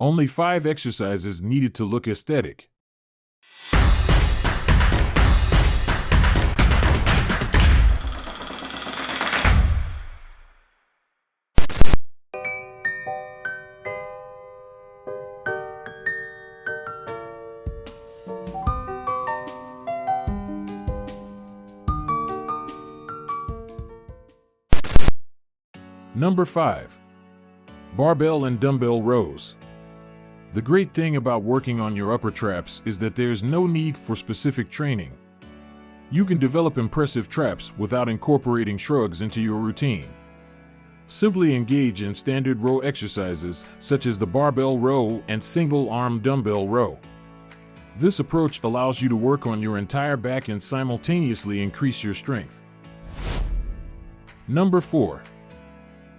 Only 5 exercises needed to look aesthetic. Number 5. Barbell and dumbbell rows. The great thing about working on your upper traps is that there's no need for specific training. You can develop impressive traps without incorporating shrugs into your routine. Simply engage in standard row exercises such as the barbell row and single-arm dumbbell row. This approach allows you to work on your entire back and simultaneously increase your strength. Number 4.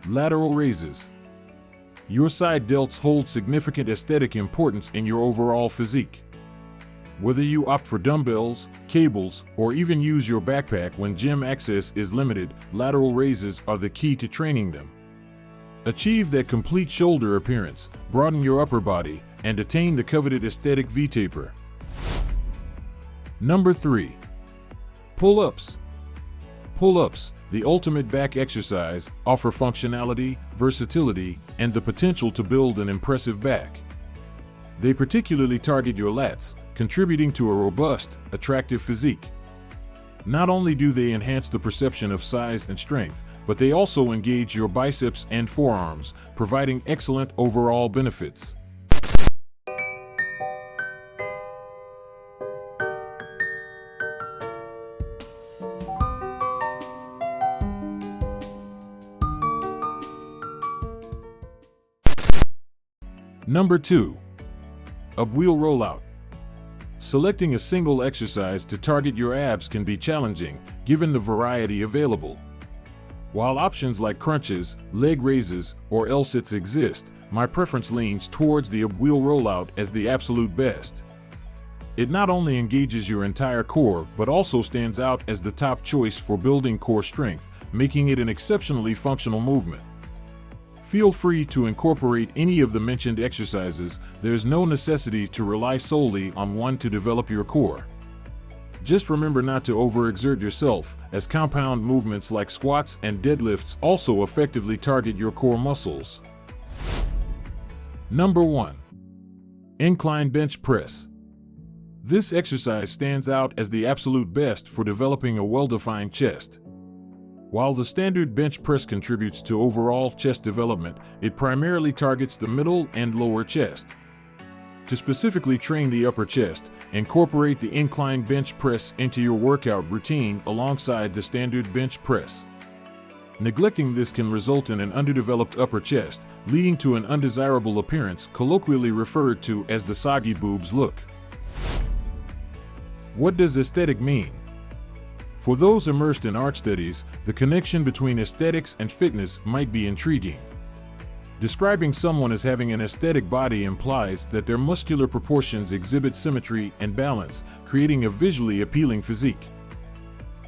Lateral raises. Your side delts hold significant aesthetic importance in your overall physique. Whether you opt for dumbbells, cables, or even use your backpack when gym access is limited, lateral raises are the key to training them. Achieve that complete shoulder appearance, broaden your upper body, and attain the coveted aesthetic V-taper. Number 3. Pull-ups. Pull-ups, the ultimate back exercise, offer functionality, versatility, and the potential to build an impressive back. They particularly target your lats, contributing to a robust, attractive physique. Not only do they enhance the perception of size and strength, but they also engage your biceps and forearms, providing excellent overall benefits. Number 2. Ab-Wheel Rollout. Selecting a single exercise to target your abs can be challenging, given the variety available. While options like crunches, leg raises, or L-sits exist, my preference leans towards the Ab-Wheel Rollout as the absolute best. It not only engages your entire core, but also stands out as the top choice for building core strength, making it an exceptionally functional movement. Feel free to incorporate any of the mentioned exercises. There's no necessity to rely solely on one to develop your core. Just remember not to overexert yourself, as compound movements like squats and deadlifts also effectively target your core muscles. Number 1. Incline bench press. This exercise stands out as the absolute best for developing a well-defined chest. While the standard bench press contributes to overall chest development, it primarily targets the middle and lower chest. To specifically train the upper chest, incorporate the incline bench press into your workout routine alongside the standard bench press. Neglecting this can result in an underdeveloped upper chest, leading to an undesirable appearance colloquially referred to as the soggy boobs look. What does aesthetic mean? For those immersed in art studies, the connection between aesthetics and fitness might be intriguing. Describing someone as having an aesthetic body implies that their muscular proportions exhibit symmetry and balance, creating a visually appealing physique.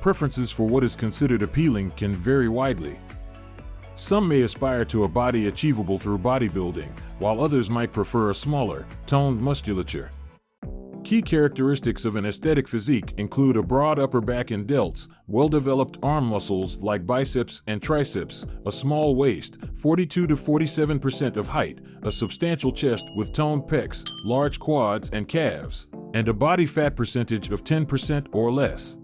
Preferences for what is considered appealing can vary widely. Some may aspire to a body achievable through bodybuilding, while others might prefer a smaller, toned musculature. Key characteristics of an aesthetic physique include a broad upper back and delts, well-developed arm muscles like biceps and triceps, a small waist, 42 to 47% of height, a substantial chest with toned pecs, large quads and calves, and a body fat percentage of 10% or less.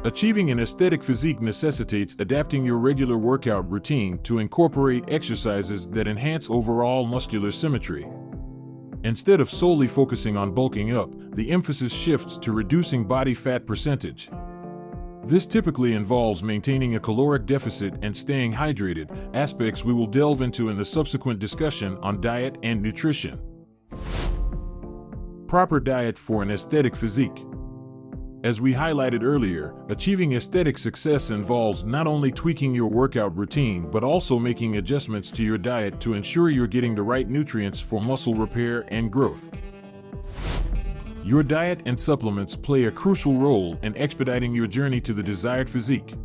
Achieving an aesthetic physique necessitates adapting your regular workout routine to incorporate exercises that enhance overall muscular symmetry. Instead of solely focusing on bulking up, the emphasis shifts to reducing body fat percentage. This typically involves maintaining a caloric deficit and staying hydrated, aspects we will delve into in the subsequent discussion on diet and nutrition. Proper diet for an aesthetic physique. As we highlighted earlier, achieving aesthetic success involves not only tweaking your workout routine but also making adjustments to your diet to ensure you're getting the right nutrients for muscle repair and growth. Your diet and supplements play a crucial role in expediting your journey to the desired physique.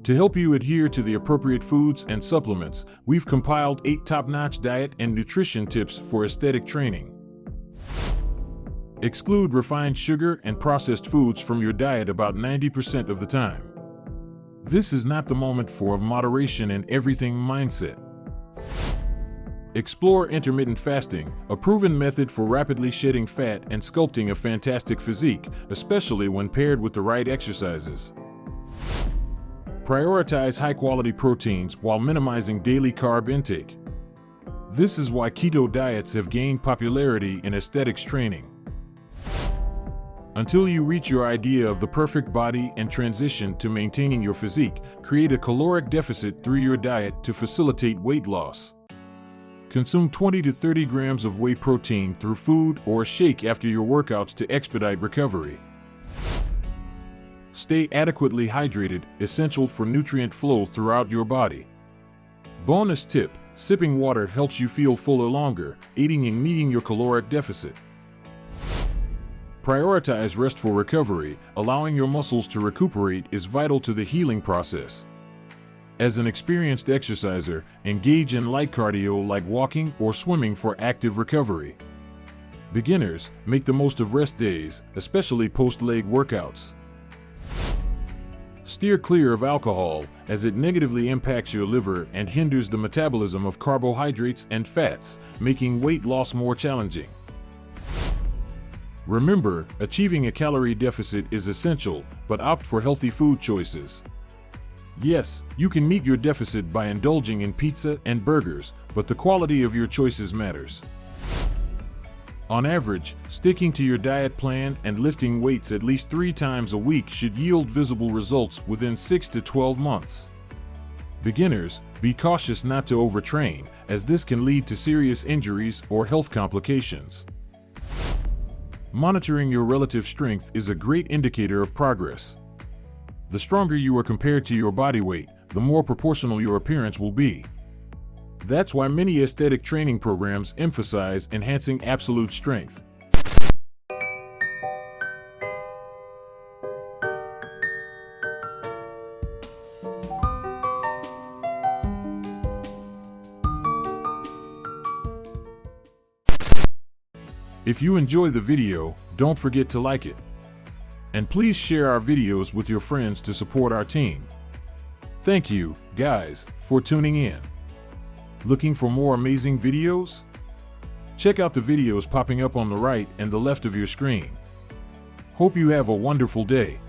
To help you adhere to the appropriate foods and supplements, we've compiled 8 top-notch diet and nutrition tips for aesthetic training. Exclude refined sugar and processed foods from your diet about 90% of the time. This is not the moment for a moderation and everything mindset. Explore intermittent fasting, a proven method for rapidly shedding fat and sculpting a fantastic physique, especially when paired with the right exercises. Prioritize high-quality proteins while minimizing daily carb intake. This is why keto diets have gained popularity in aesthetics training. Until you reach your idea of the perfect body and transition to maintaining your physique, create a caloric deficit through your diet to facilitate weight loss. Consume 20 to 30 grams of whey protein through food or a shake after your workouts to expedite recovery. Stay adequately hydrated, essential for nutrient flow throughout your body. Bonus tip: sipping water helps you feel fuller longer, aiding in meeting your caloric deficit. Prioritize restful recovery. Allowing your muscles to recuperate is vital to the healing process. As an experienced exerciser, engage in light cardio like walking or swimming for active recovery. Beginners, make the most of rest days, especially post-leg workouts. Steer clear of alcohol, as it negatively impacts your liver and hinders the metabolism of carbohydrates and fats, making weight loss more challenging. Remember, achieving a calorie deficit is essential, but opt for healthy food choices. Yes, you can meet your deficit by indulging in pizza and burgers, but the quality of your choices matters. On average, sticking to your diet plan and lifting weights at least 3 times a week should yield visible results within 6 to 12 months. Beginners, be cautious not to overtrain, as this can lead to serious injuries or health complications. Monitoring your relative strength is a great indicator of progress. The stronger you are compared to your body weight, the more proportional your appearance will be. That's why many aesthetic training programs emphasize enhancing absolute strength. If you enjoy the video, don't forget to like it. And please share our videos with your friends to support our team. Thank you, guys, for tuning in. Looking for more amazing videos? Check out the videos popping up on the right and the left of your screen. Hope you have a wonderful day.